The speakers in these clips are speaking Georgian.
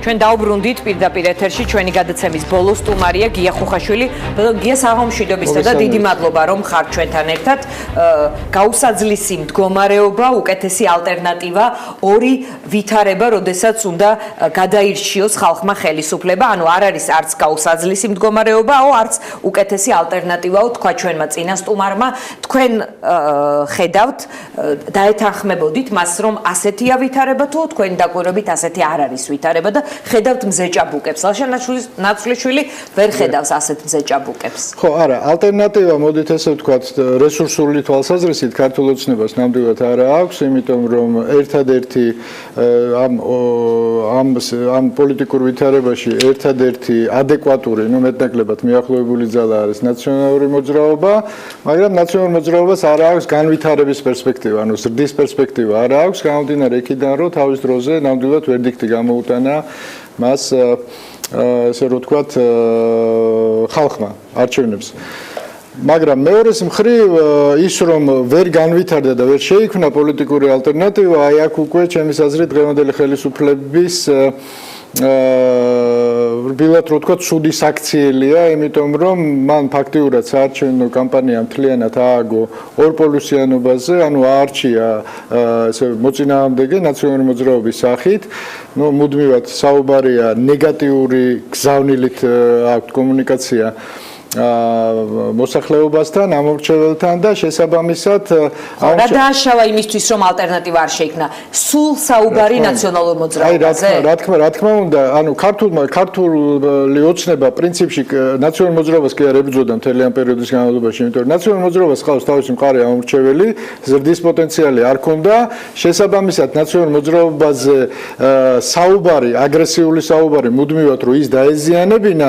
ჩვენ დავბრუნდით პირდაპირ ეთერში ჩვენი გადაცემის ბოლო სტუმარია გია ხუხაშვილი. გია საღამომშვიდობისა და დიდი მადლობა რომ ხართ ჩვენთან ერთად. გაუსაძლისი მდგომარეობა, უკეთესი ალტერნატივა, ორი ვითარება, როდესაც უნდა გადაირჩიოს ხალხმა ხელისუფლება, ანუ არ არის არც გაუსაძლისი მდგომარეობაო, არც უკეთესი ალტერნატივაო, თქვა ჩვენმა წინა სტუმარმა. თქვენ ხედავთ, დაეთანხმებოდით მას, რომ ასეთია ვითარება თუ თქვენი დაკვირვებით ასეთი არ არის ვითარება და ხედავთ მზეჭაბუკებს. ლაშა ნაცვლიშვილი ვერ ხედავს ასეთ მზეჭაბუკებს. ხო, არა, ალტერნატივა, მოდით ესე ვთქვათ, რესურსული თვალსაზრისით ქართულ ოცნებას ნამდვილად არა აქვს, იმიტომ რომ ერთადერთი ამ პოლიტიკურ ვითარებაში ერთადერთი ადეკვატური, მეტნაკლებად მიახლოებული ძალა არის ნაციონალური მოძრაობა, მაგრამ ნაციონალურ მოძრაობას არ აქვს განვითარების პერსპექტივა, ანუ ზრდის პერსპექტივა არ აქვს, გამომდინარე იქიდან, რომ თავის დროზე ნამდვილად ვერდიქტი გამოუტანა მას ესე რომ ვთქვათ ხალხმა არჩევნებს. მაგრამ მეორეს მხრივ ის რომ ვერ განვითარდა და ვერ შეიქმნა პოლიტიკური ალტერნატივა, აი აქ უკვე ჩემის აზრით დღევანდელი ხელისუფლების რბილად რო ვთქვათ, ცუდი საქციელია, იმიტომ რომ მან ფაქტიურად საარჩევნო კამპანია მთლიანად ააგო ორპოლუსიანობაზე, ანუ აარჩია ესე მოწინააღმდეგე ნაციონალური მოძრაობის სახით, მუდმივად საუბარია ნეგატიური გზავნილით აქვთ კომუნიკაცია მოსახლეობასთან, ამორჩეველთან და შესაბამისად რა დააშავა იმისთვის რომ ალტერნატივა არ შეიქმნა? სულ საუბარი ნაციონალურ მოძრაობაზე? რა თქმა უნდა, ანუ ქართული ოცნება პრინციპში ნაციონალურ მოძრაობას კი არ ებრძოდა მთელი ამ პერიოდის განმავლობაში, იმიტომ რომ ნაციონალურ მოძრაობას ყავს თავისი მყარი ამორჩეველი, ზრდის პოტენციალი არ ჰქონდა, შესაბამისად ნაციონალურ მოძრაობაზე საუბარი, აგრესიული საუბარი მუდმივად რომ ის დაეზიანებინა,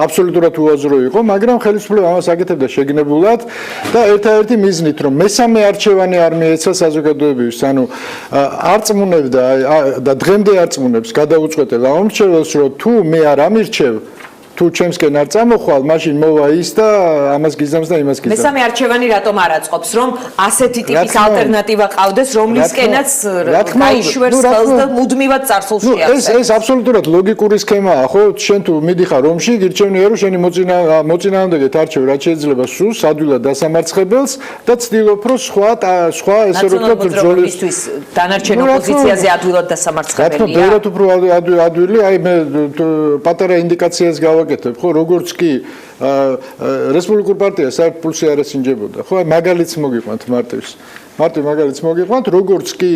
აბსოლუტურად უაზრო იყო, მაგრამ ხელისუფლება ამას აკეთებდა შეგნებულად და ერთადერთი მიზნით, რომ მესამე არჩევანი არ მიეცა საზოგადოებისთვის, ანუ არწმუნებდა და დღემდე არწმუნებს გადაუწყვეტელ ამორჩეველს, რომ თუ მე არ ამირჩევ, თუ ჩემსკენ არ წამოხვალ, მაშინ მოვა ის და ამას გიზამს და იმას გიზამს. მესამე არჩევანი რატომ არ აწყობს, რომ ასეთი ტიპის ალტერნატივა ყავდეს, რომლისკენაც გაიშვერს ხელს და მუდმივად წარსულს შეაქცევს? ეს აბსოლუტურად ლოგიკური სქემაა, ხო? შენ თუ მიდიხარ რომში, გირჩევნია რომ შენი მოწინააღმდეგეთ არჩევ, რაც შეიძლება სულს ადვილად დასამარცხებელს და ცდილობ რომ სხვა ესე რომ ვთქვათ ბრძოლისთვის დანარჩენ ოპოზიციაზე ადვილად დასამარცხებელია. რა თქმა უნდა, ბევრად უფრო ადვილი, აი მე პატარა ინდიკაციას გავაკეთებ, ხო, როგორც კი რესპუბლიკურ პარტიას საერთოდ პულსი არ ასინჯებოდა, ხო, მაგალითს მოგიყვანთ მარტივს. მაგალითს მოგიყვანთ, როგორც კი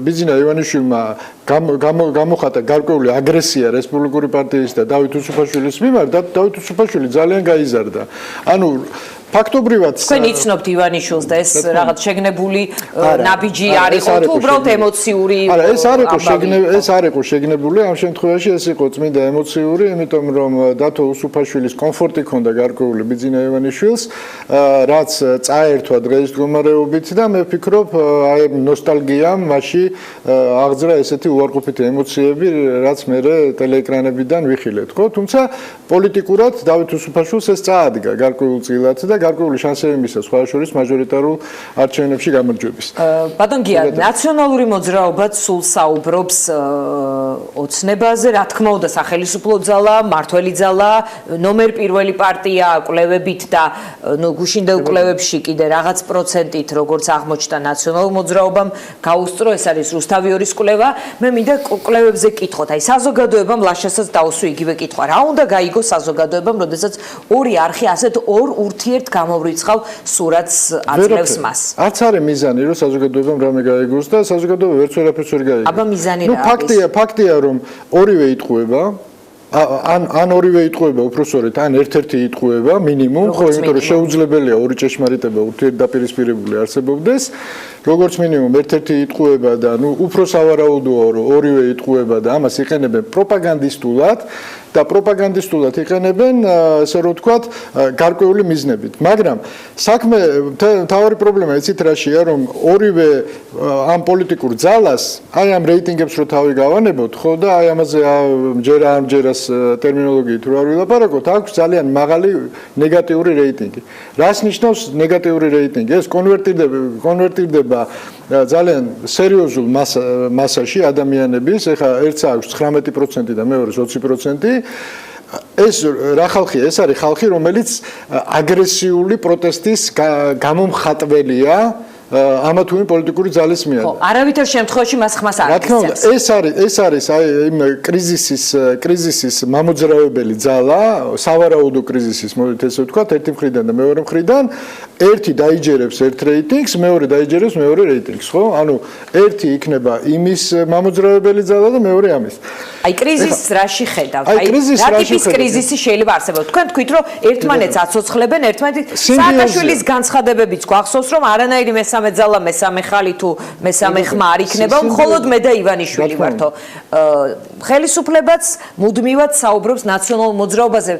ბიძინა ივანიშვილმა გამოხატა გარკვეული აგრესია რესპუბლიკური პარტიის და დავით უსუფაშვილის მიმართ, და დავით უსუფაშვილი ძალიან გაიზარდა. ანუ ფაქტობრივად თქვენ იცნობთ ივანიშვილს და ეს რაღაც შეგნებული ნაბიჯი არის თუ უბრალოდ ემოციური? არა, ეს არ იყო შეგნებული, ამ შემთხვევაში ეს იყო წმინდა ემოციური, იმიტომ რომ დათო უსუფაშვილის კომფორტი ჰქონდა გარკვეული ბიძინა ივანიშვილს, რაც წაერთვა დღეს მდგომარეობით და მე ვფიქრობ, აი ნოსტალგიამ მასში აღძრა ესეთი უარყოფითი ემოციები, რაც მე ტელეეკრანებიდან ვიხილეთ, ხო? თუმცა პოლიტიკურად დავით უსუფაშვილს ეს წაადგა გარკვეულ წილად და გარკვეული შანსები მისცა სხვა შორის მაჟორიტარულ არჩევნებში გამარჯვების. ბატონ გია, ნაციონალური მოძრაობა სულ საუბრობს ოცნებაზე, რა თქმა უნდა, სახელისუფლო ძალა, მართველი ძალა, ნომერ პირველი პარტია კვლევებით და გუშინდელ კვლევებში კიდე რაღაც პროცენტით, როგორც აღმოჩნდა ნაციონალურ მოძრაობამ გაუსწრო, ეს არის რუსთავიორის კვლევა. მე მინდა კვლევებზე კითხოთ, აი საზოგადოებამ ლაშასაც დაუსვი იგივე კითხვა. რა უნდა გაიგოს საზოგადოებამ, როდესაც ორი არხი ასეთ ორ ურთიერთ გამოვრიცხავ სურათს აძლევს მას? არც არის მიზანი, რომ საზოგადოებამ რამე გაიგოს და საზოგადოება ვერც ვერაფერს ვერ გაიგოს. აბა მიზანი რა არის? ფაქტია, რომ ორივე იტყუება, ან ორივე იტყუება, უпроსორეთ, ან ერთ-ერთი იტყუება მინიმუმ, ხო, იმიტომ რომ შეუძლებელია ორი ჭეშმარიტება ურთიერთდაპირისპირებული არსებობდეს. როგორც მინიმუმ ერთ-ერთი იტყუება და უფრო სავარაუდოა, რომ ორივე იტყუება და ამას იყენებენ პროპაგანდისტულად და პროპაგანდისტულად იყენებენ, ასე რომ ვთქვათ, გარკვეული მიზნებით. მაგრამ საქმე თავარი პრობლემა იცით რაშია, რომ ორივე ამ პოლიტიკურ ძალას, აი ამ რეიტინგებს რო თავი გავანებოთ, ხო და აი ამაზე ჯერას ტერმინოლოგიით რო არ ვილაპარაკოთ, აქვს ძალიან მაღალი ნეგატიური რეიტინგი. რას ნიშნავს ნეგატიური რეიტინგი? ეს კონვერტირდება ძალიან სერიოზულ მასაში ადამიანების, ეხლა ერთს აქვს 19% და მეორეს 20%. ეს რა ხალხია? ეს არის ხალხი, რომელიც აგრესიული პროტესტის გამომხატველია ამა თუ იმ პოლიტიკური ძალის მიერ. ხო, არავითარ შემთხვევაში მას ხმას არ მისცემს. ეს არის აი იმ კრიზისის მამოძრავებელი ძალა, სავარაუდო კრიზისის, მოდით ესე ვთქვათ, ერთი მხრიდან და მეორე მხრიდან, ერთი დაიჯერებს ერთ რეიტინგს, მეორე დაიჯერებს მეორე რეიტინგს, ხო? ანუ ერთი იქნება იმის მამოძრავებელი ძალა და მეორე ამის. აი კრიზისს რაში ხედავთ? აი რა ტიპის კრიზისი შეიძლება არსებობს? თქვენ თქვით, რომ ერთმანეთს აცოცხლებენ, ერთმანეთს სააკაშვილის განცხადებებიც გვახსოვს, რომ არანაირი მესამე ძალა, მესამე ხალი თუ მესამე ხმა არ იქნება, მხოლოდ მე და ივანიშვილი ვართო. ხელისუფლებაც მუდმივად საუბრობს ნაციონალურ მოძრაობაზე,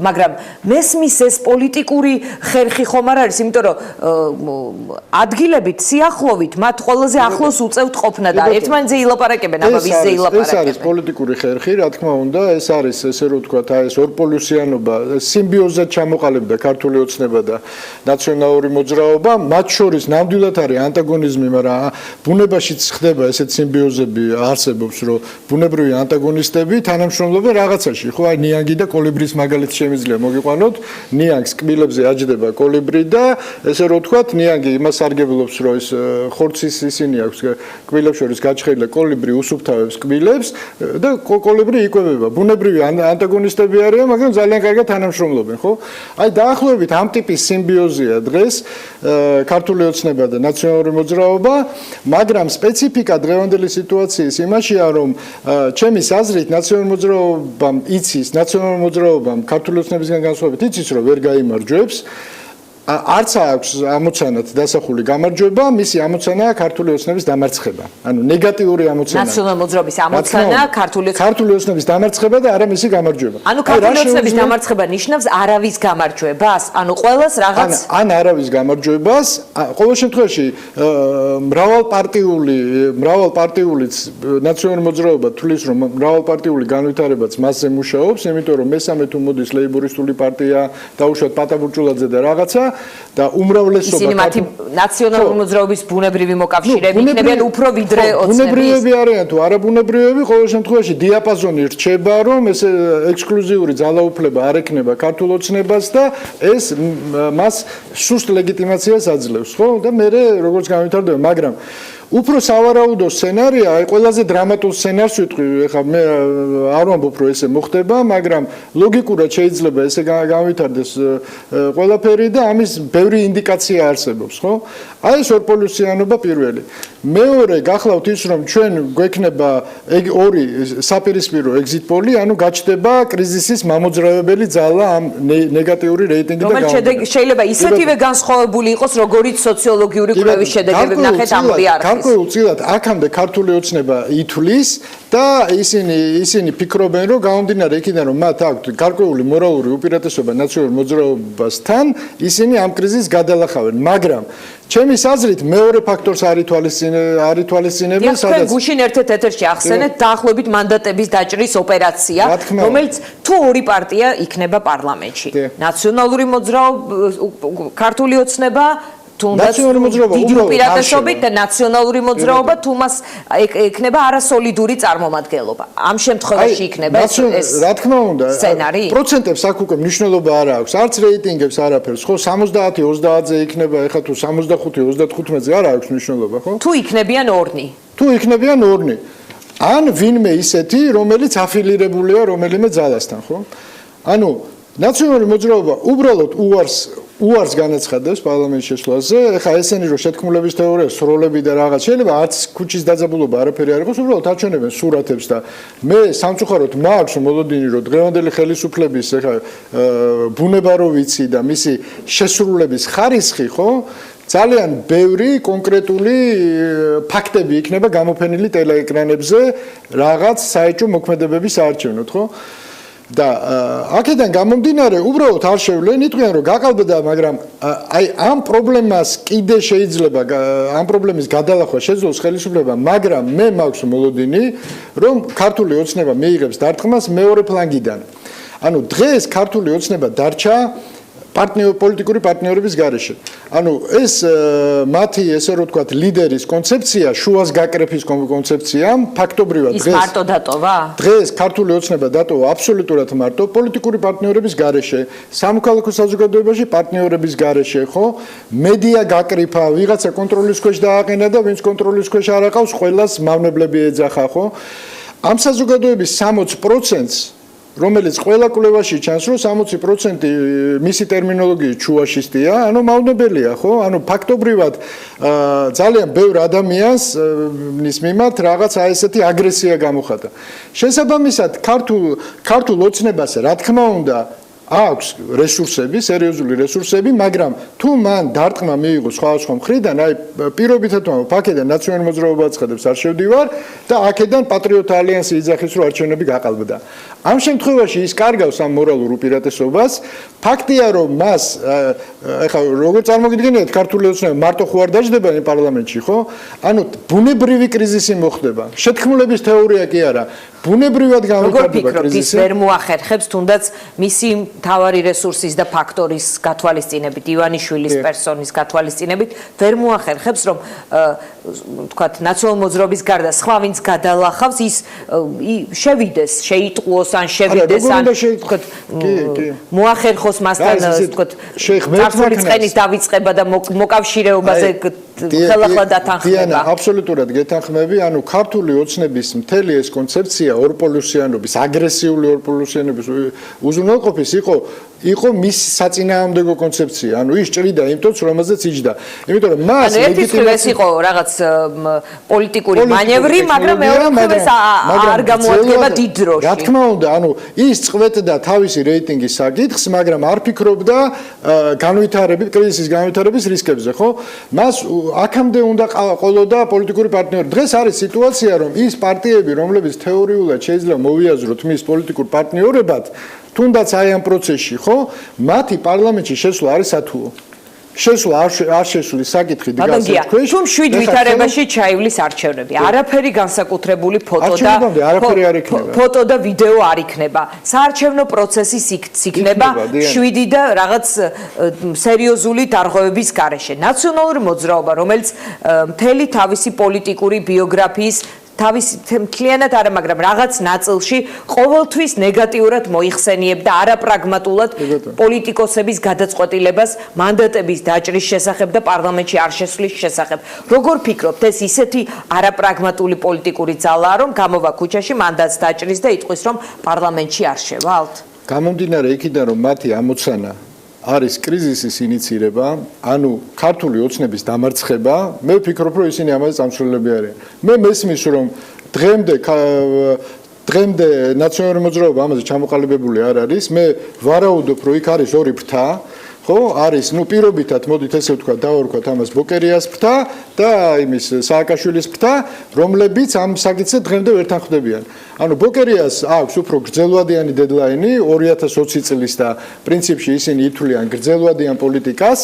მაგრამ მესმის ეს პოლიტიკური ხერხი ხომ არ არის, იმიტომ რომ ადგილებით, სიახლოვით მათ ყველაზე ახლოს უწევთ ყოფნა და ერთმანეთზე ილაპარაკებენ, აბა ვისზე ილაპარაკებენ. ეს არის პოლიტიკური ხერხი, რა თქმა უნდა, ეს არის ესე რომ ვთქვათ, აი ეს ორპოლუსიანობა, სიმბიოზად ჩამოყალიბდა ქართული ოცნება და ნაციონალური მოძრაობა, მათ შორის ნამდვილად არის ანტაგონიზმი, მაგრამ ბუნებაშიც ხდება ესეთ სიმბიოზები არსებობს, რომ ბუნებრივი ანტაგონისტები თანამშრომლობენ რაღაცაში, ხო, აი ნიანგი და კოლიბრის მაგალითს შემიძლია მოგიყვანოთ, ნიანგს კბილებზე აჯდება კოლიბრი და ესე რომ ვთქვათ, ნიანგი იმას სარგებლობს, რომ ეს ხორცის ისინი აქვს კბილებს შორის გაჩხერილი კოლიბრი უსუფთავებს კბილებს და კოლიბრი იკვებება. ბუნებრივი ანტაგონისტები არიან, მაგრამ ძალიან კარგად თანამშრომლობენ, ხო? აი დაახლოებით ამ ტიპის სიმბიოზია დღეს ქართული ოცნება და ნაციონალური მოძრაობა, მაგრამ სპეციფიკა დღევანდელი სიტუაციის იმაშია, რომ ჩემის აზრით ნაციონალური მოძრაობამ იცის, ნაციონალური მოძრაობამ ქართული ოცნებისგან განსხვავებით იცის, რომ ვერ გაიმარჯვებს. არც აქვს ამოცანად დასახული გამარჯვება, მისი ამოცანაა ქართული ოცნების დამარცხება. ანუ ნეგატიური ამოცანა. ნაციონალური მოძრაობის ამოცანაა ქართული ოცნების დამარცხება და არა მისი გამარჯვება. ანუ ქართული ოცნების დამარცხება ნიშნავს არავის გამარჯვებას, ანუ ყოველს რაღაც ან არავის გამარჯვებას, ყოველ შემთხვევაში მრავალპარტიულიც ნაციონალური მოძრაობა თulis რომ მრავალპარტიული განვითარებაც მასზე მუშაობს, იმიტომ რომ მესამე თუ მოდის ლეიბორისტული პარტია, დაუშვათ პატაბურჭულაძე და რაღაცა და უმრავლესობა ისინი მათი ნაციონალური მოძრაობის ბუნებრივი მოკავშირეები იქნებიან უფრო ვიდრე ოცნების. ბუნებრივები არიან თუ არაბუნებრივები, ყოველ შემთხვევაში დიაპაზონი რჩება, რომ ეს ექსკლუზიური ძალაუფლება არ ექნება ქართულ ოცნებას და ეს მას სუსტ ლეგიტიმაციას აძლევს, ხო? და მე როგორც განვითარდება, მაგრამ უფრო სავარაუდო სცენარია, აი ყველაზე დრამატულ სცენარს ვიტყვი, ეხლა მე არ ვამბობ, რომ ესე მოხდება, მაგრამ ლოგიკურად შეიძლება ესე განვითარდეს ყველაფერი და ამის ბევრი ინდიკაცია არსებობს, ხო? აი ეს ორპოლუსიანობა პირველი. მეორე გახლავთ ის, რომ ჩვენ გვექნება ორი საპირისპირო ეგზიტ პოლი, ანუ გაჩნდება კრიზისის მამოძრავებელი ძალა ამ ნეგატიური რეიტინგიდან რომელიც შეიძლება ისეთივე განსხვავებული იყოს, როგორიც სოციოლოგიური კვლევის შედეგები ნახეთ ამური არის. გარკვეულწილად აქამდე ქართული ოცნება ითვლის და ისინი ფიქრობენ, რომ გამომდინარე იქიდან, რომ მათ აქვთ გარკვეული მორალური უპირატესობა ნაციონალურ მოძრაობასთან, ისინი ამ კრიზისს გადალახავენ, მაგრამ ჩემის აზრით მეორე ფაქტორს არ ითვალისწინებენ, სადაც გუშინ ერთ-ერთ ეთერში ახსენეთ დაახლოებით მანდატების დაჭრის ოპერაცია, რომელიც თუ ორი პარტია იქნება პარლამენტში. ნაციონალური მოძრაობა, ქართული ოცნება თუნდაც დიდი უპირატესობით და ნაციონალური მოძრაობა თუ მას ექნება არასოლიდური წარმომადგენლობა. ამ შემთხვევაში იქნება ეს რა თქმა უნდა სცენარი. პროცენტებს აქ უკვე მნიშვნელობა არ აქვს, არც რეიტინგებს არაფერს, ხო 70-30-ზე იქნება, ეხლა თუ 65-35-ზე არ აქვს მნიშვნელობა, ხო? თუ იქნებიან ორნი. თუ იქნებიან ორნი. ან ვინმე ისეთი, რომელიც აფილირებულია რომელიმე ძალასთან, ხო? ანუ ნაციონალური მოძრაობა უბრალოდ უარს განაცხადებს პარლამენტში შესვლაზე. ეხლა ესენი რომ შეთქმულების თეორია, სროლები და რაღაც შეიძლება არც ქუჩის დაძაბულობა არაფერი არ იყოს, უბრალოდ აჩვენებენ სურათებს და მე სამწუხაროდ მაქვს მოლოდინი რომ დღევანდელი ხელისუფლების ეხლა ბუნება რო ვიცი და მისი შესრულების ხარისხი, ხო? ძალიან ბევრი კონკრეტული ფაქტები იქნება გამოფენილი ტელეეკრანებზე რაღაც საეჭვო მოქმედებების საარჩევნოდ, ხო? და აქედან გამომდინარე უბრალოდ არ შევლენ, იტყვიან რომ გაყალბდა, მაგრამ აი ამ პრობლემას კიდე შეიძლება ამ პრობლემის გადალახვა შეძლოს ხელისუფლებამ, მაგრამ მე მაქვს მოლოდინი, რომ ქართული ოცნება მიიღებს დარტყმას მეორე ფლანგიდან. ანუ დღეს ქართული ოცნება დარჩა პოლიტიკური პარტნიორების გარეშე. ანუ ეს მათი ესე რომ ვთქვათ ლიდერის კონცეფცია, შუას გაკრეფის კონცეფცია, ფაქტობრივად ის მარტო დატოვა? დღეს ქართული ოცნება დატოვა აბსოლუტურად მარტო პოლიტიკური პარტნიორების გარეშე, სამოქალაქო საზოგადოებაში პარტნიორების გარეშე, ხო? მედია გაკრიფა, ვიღაცა კონტროლის ქვეშ დააყენა და ვინც კონტროლის ქვეშ არ აყავს, ყველას მავნებლები ეძახა, ხო? ამ საზოგადოების 60%-ს რომელიც ყველა კვლევაში ჩანს, რომ 60% მისი ტერმინოლოგიით ჩუვაშისტია, ანუ მავნებელია, ხო? ანუ ფაქტობრივად ძალიან ბევრ ადამიანს ნის მიმართ რაღაც ესეთი აგრესია გამოხატა. შესაბამისად, ქართულ ოცნებას, რა თქმა უნდა, აქვს რესურსები, სერიოზული რესურსები, მაგრამ თუ მან დარტყმა მიიღო სხვადასხვა მხრიდან, აი პირობითად ვამბობ, აქედან ნაციონალურ მოძრაობას ცხადებს არ შევდივარ და აქედან პატრიოტთა ალიანსი იძახის, რომ არჩევნები გაყალბდა. ამ შემთხვევაში ის კარგავს ამ მორალურ უპირატესობას. ფაქტია, რომ მას ეხლა როგორ წარმოგიდგენიათ, ქართული ოცნება მარტო ხო არ დაждდება პარლამენტში, ხო? ანუ ბუნებრივი კრიზისი მოხდება. შეთქმულების თეორია კი არა. ბუნებრივად გამოვიდა კრიზისი. ის ვერ მოახერხებს თუნდაც მისი მთავარი რესურსის და ფაქტორის გათვალისწინებით, ივანიშვილის პერსონის გათვალისწინებით, ვერ მოახერხებს, რომ თქვათ, ნაციონალურ მოძრაობის გარდა სხვა ვინც გადალახავს, ის შევიდეს, შეიტყუოს ან შევიდეს ან თქვათ, მოახერხოს მასთან, თქვათ, ძარცმული წყენის დავიწყება და მოკავშირეობაზე ხელახლა დათანხმება. დიანა, აბსოლუტურად გეთანხმები, ანუ ქართული ოცნების მთელი ეს კონცეფცია ორპოლუსიანობის, აგრესიული ორპოლუსიანობის უზრუნველყოფის იყო მის საწინააღმდეგო კონცეფცია. ანუ ის ჭრიდა იმ ტოტს, რომელზეც იჯდა. იმიტომ რომ მას ეს იყო რაღაც პოლიტიკური მანევრი, მაგრამ მეორე მხრივ არ გამოადგება დიდ დროში. რა თქმა უნდა, ანუ ის წყვეტდა თავისი რეიტინგის საკითხს, მაგრამ არ ფიქრობდა კრიზისის განვითარების რისკებზე, ხო? მას აქამდე უნდა ყოლოდა პოლიტიკური პარტნიორი. დღეს არის სიტუაცია, რომ ის პარტიები, რომლებიც თეორიულად შეიძლება მოვიაზროთ მის პოლიტიკურ პარტნიორებად, თუნდაც აი ამ პროცესში, ხო? მათი პარლამენტში შესვლა არის სათუო. შესვლა არ შესვლის საკითხი დგას ქვეშ. თუ 7 ვითარებაში ჩაივლის არჩევნები, არაფერი განსაკუთრებული ფოტო და ვიდეო არ იქნება. საარჩევნო პროცესის იქნება 7 და რაღაც სერიოზული დარღვევების გარეშე. ნაციონალური მოძრაობა, რომელიც მთელი თავისი პოლიტიკური ბიოგრაფიის მთლიანად არა, მაგრამ რაღაც ნაწილში ყოველთვის ნეგატიურად მოიხსენიებდა არაპრაგმატულად პოლიტიკოსების გადაწყვეტილებას მანდატების დაჭრის შესახებ და პარლამენტში არ შესვლის შესახებ. როგორ ფიქრობთ, ეს ისეთი არაპრაგმატული პოლიტიკური ძალაა, რომ გამოვა ქუჩაში მანდატს დაჭრის და იტყვის, რომ პარლამენტში არ შევალთ? გამომდინარე იქიდან, რომ მათი ამოცანა არის კრიზისის ინიცირება, ანუ ქართული ოცნების დამარცხება, მე ვფიქრობ, რომ ისინი ამაზე წამსვლელები არიან. მე მესმის, რომ დღემდე ნაციონალური მოძრაობა ამაზე ჩამოყალიბებული არ არის. მე ვარაუდობ, რომ იქ არის ორი ფრთა, ხო? არის, პირობითად, მოდით ესე ვთქვათ, დავარქვათ ამას ბოკერიას ფრთა და იმის სააკაშვილის ფრთა, რომლებიც ამ საკითხზე დღემდე ვერ თანხმდებიან. ანუ ბოკერიას აქვს უფრო გრძელვადიანი დედლაინი 2020 წლის და პრინციპში ისინი ითვლიან გრძელვადიან პოლიტიკას.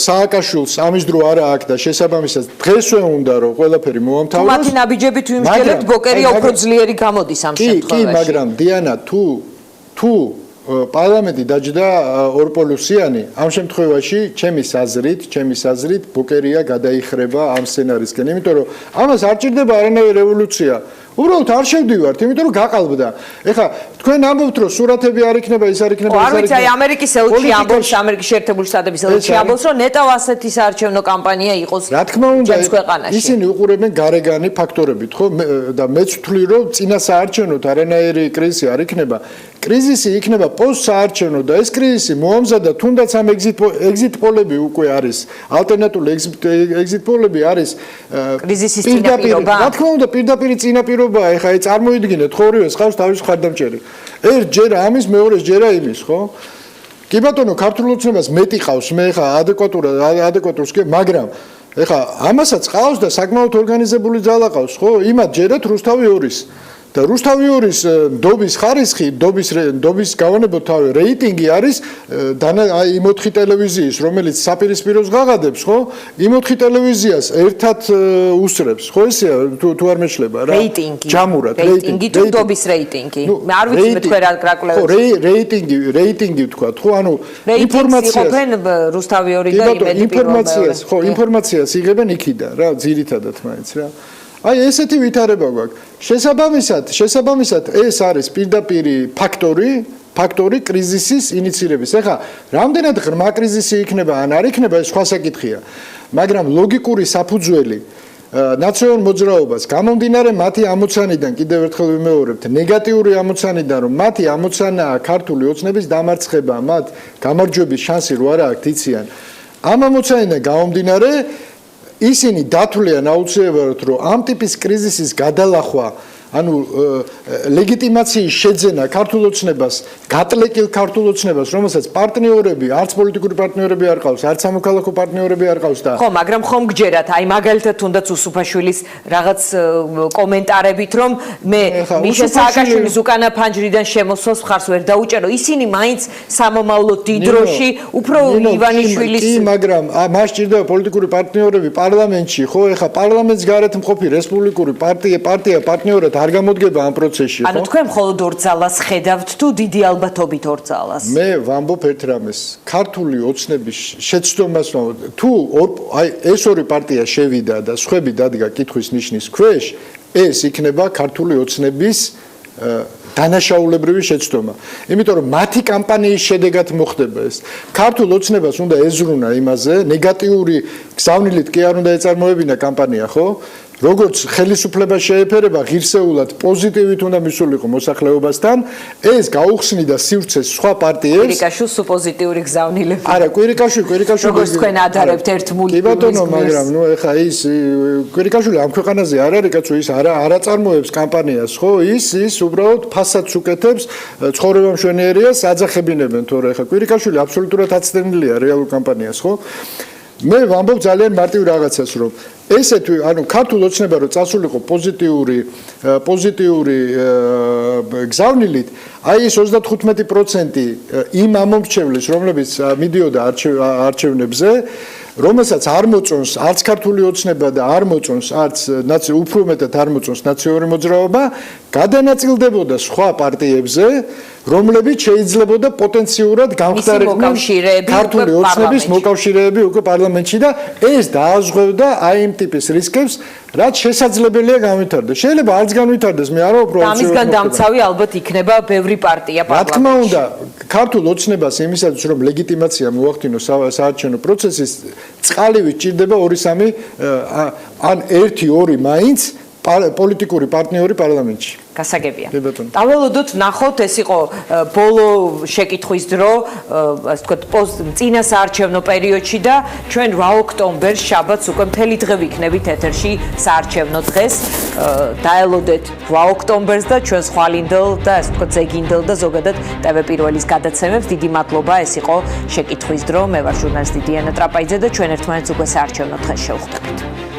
სააკაშვილს ამის დრო არა აქვს და შესაბამისად დღესვე უნდა რომ ყველაფერი მოამთავროს. მათი ნაბიჯები თუ იმსჯელებთ, ბოკერია უფრო ძლიერი გამოდის ამ შემთხვევაში. კი, მაგრამ დიანა, თუ პარლამენტი დაჯდა ორპოლუსიანი, ამ შემთხვევაში ჩემი აზრით ბოკერია გადაიხრება ამ სცენარისკენ, იმიტომ რომ ამას არ ჭირდება არანაირი რევოლუცია. უბრალოდ არ შევდივართ, იმიტომ რომ გაყალბდა. ეხლა თქვენ ამბობთ, რომ სურათები არ იქნება, ის არ იქნება, არ ვიცი, აი ამერიკის ელჩი ამბობს, ამერიკის შეერთებული შტატების ელჩი ამბობს, რომ ნეტავ ასეთი საარჩევნო კამპანია იყოს. რა თქმა უნდა, ისინი უყურებენ გარეგანი ფაქტორებით, ხო? და მეც ვთვლი, რომ წინა საარჩევნოთ არანაირი კრიზისი არ იქნება. კრიზისი იქნება პოსტსაარჩევნო და ეს კრიზისი მოამზადა თუნდაც ამ ეგზიტ პოლები უკვე არის, ალტერნატიული ეგზიტ პოლები არის კრიზისის წინაპირობა. რა თქმა უნდა, პირდაპირ წინაპირობა, ეხლა ეს წარმოიდგინეთ, ხორივეს ხავს თავის ხარდამჭერი. ერთ ჯერა ამის, მეორეს ჯერა იმის, ხო? კი ბატონო, ქართულ ოცნებას მეტი ყავს, მე ეხლა ადეკვატურს კი, მაგრამ ეხლა ამასაც ყავს და საკმაოდ ორგანიზებული ძალა ყავს, ხო? იმათ ჯერათ რუსთავი 2-ის. და რუსთავიორის ნდობის ხარისხი, ნდობის გავანებოთავი რეიტინგი არის იმ 4 ტელევიზიის, რომელიც საპირისპიროს ღაღადებს, ხო? იმ 4 ტელევიზიას ერთად უსწრებს, ხო ესეა თუ არ მეშლება რა? რეიტინგი. ჯამურად რეიტინგი თუ ნდობის რეიტინგი. მე არ ვიცი მე თქვენ რა კვლევებს. ხო, რეიტინგი ვთქვა, ხო, ანუ ინფორმაციას იყოფენ რუსთავიორი და იმედი ინფორმაციას, ხო, ინფორმაციას იღებენ იქიდან, რა, ძირითადად მაინც რა. აი ესეთი ვითარება გვაქვს. შესაბამისად ეს არის პირდაპირ ფაქტორი კრიზისის ინიცირების. ეხლა რამდენად ღრმა კრიზისი იქნება ან არ იქნება ეს სხვა საკითხია. მაგრამ ლოგიკური საფუძველი ნაციონალურ მოძრაობას გამომდინარე მათი ამოცანიდან კიდევ ერთხელ ვიმეორებთ ნეგატიური ამოცანიდან რომ მათი ამოცანაა ქართული ოცნების დამარცხება მათ გამარჯვების შანსი რო არ აქვს იციან ამ ამოცანიდან გამომდინარე ისინი დათვლიან აუცილებლად რომ ამ ტიპის კრიზისის გადალახვა ანუ ლეგიტიმაციის შეძენა ქართულ ოცნებას, გატლეკილ ქართულ ოცნებას, რომელსაც პარტნიორები, არც პოლიტიკური პარტნიორები არ ყავს, არც სამოქალაქო პარტნიორები არ ყავს და ხო, მაგრამ ხომ გჯერათ, აი მაგალითად თუნდაც უსუფაშვილის რაღაც კომენტარებით, რომ მე მიშა სააკაშვილის უკანა ფანჯრიდან შემოსვლას მხარს ვერ დაუჭერო, ისინი მაინც სამომავლო დიდ დროში უფრო ივანიშვილის კი, მაგრამ მას ჭირდება პოლიტიკური პარტნიორები პარლამენტში, ხო, ეხა პარლამენტს გარეთ მყოფი რესპუბლიკური პარტია პარტნიორად არ გამოდგება ამ პროცესში, ხო? ანუ თქვენ მხოლოდ ორ ძალას ხედავთ თუ დიდი ალბათობით ორ ძალას? მე ვამბობ ერთ რამეს, ქართული ოცნების შეცდომას თუ აი ეს ორი პარტია შევიდა და სხვები დადგა კითხვის ნიშნის ქვეშ, ეს იქნება ქართული ოცნების დანაშაულებრივი შეცდომა. იმიტომ რომ მათი კამპანიის შედეგად მოხდება ეს. ქართულ ოცნებას უნდა ეზრუნა იმაზე, ნეგატიური გზავნილით კი არ უნდა ეწარმოებინა კამპანია, ხო? როგორც ხელისუფლება შეეფერება ღირსეულად პოზიტივით უნდა მისულიყო მოსახლეობასთან, ეს გაუხსნიდა სივრცეს სხვა პარტიებს. კვირიკაშვილს პოზიტიური გზავნილება. არა, კვირიკაშვილი როგორც თქვენ ადარებთ ერთ მულტი. კი ბატონო, მაგრამ ნუ ეხა ის კვირიკაშვილი ამ ქვეყანაზე არ არის კაცო, ის არ აწარმოებს კამპანიას, ხო? ის უბრალოდ ფასადს უკეთებს, ცხოვრება მშვენიერია, აძახებინებენ თორე ეხა კვირიკაშვილი აბსოლუტურად აცდენილია რეალურ კამპანიას, ხო? მე ვამბობ ძალიან მარტივ რაღაცას, რომ ესეთ ანუ ქართულ ოცნება რო წასულიყო პოზიტიური გზავნილით, აი ეს 35% იმ ამომრჩევლის, რომლებიც მიდიოდა არჩევნებზე, რომელსაც არ მოწონს არც ქართული ოცნება და არ მოწონს არც უფრო მეტად არ მოწონს ნაციონალური მოძრაობა, გადანაწილდებოდა სხვა პარტიებზე, რომლებიც შეიძლებოდა პოტენციურად გამხდარებდნენ ქართული ოცნების მოკავშირეები უკვე პარლამენტში და ეს დააზღვევდა აი იმ ტიპის რისკებს, რაც შესაძლებელია განვითარდეს. შეიძლება არც განვითარდეს, მე არ ვამბობ, რომ ამისგან დამცავი ალბათ იქნება ბევრი პარტია პარლამენტში. რა თქმა უნდა, ქართულ ოცნებას იმისათვის, რომ ლეგიტიმაცია მოახდინოს საარჩევნო პროცესის, წყალივით ჭირდება 2-3 ან 1-2 მაინც პოლიტიკური პარტნიორი პარლამენტში. გასაგებია. დაველოდოთ ნახოთ, ეს იყო ბოლო შეკითხვის დრო, ასე ვთქვათ, წინა საარჩევნო პერიოდში და ჩვენ 8 ოქტომბერს შაბათს უკვე მთელი დღე ვიქნებით ეთერში საარჩევნო დღეს. დაელოდეთ 8 ოქტომბერს და ჩვენ ხვალინდელ და ასე ვთქვათ, ზეგინდელ და ზოგადად TV პირველის გადაცემებს. დიდი მადლობა, ეს იყო შეკითხვის დრო. მე ვარ ჟურნალისტი დიანა ტრაპაიძე და ჩვენ ერთმანეთს უკვე საარჩევნო დღეს შევხვდებით.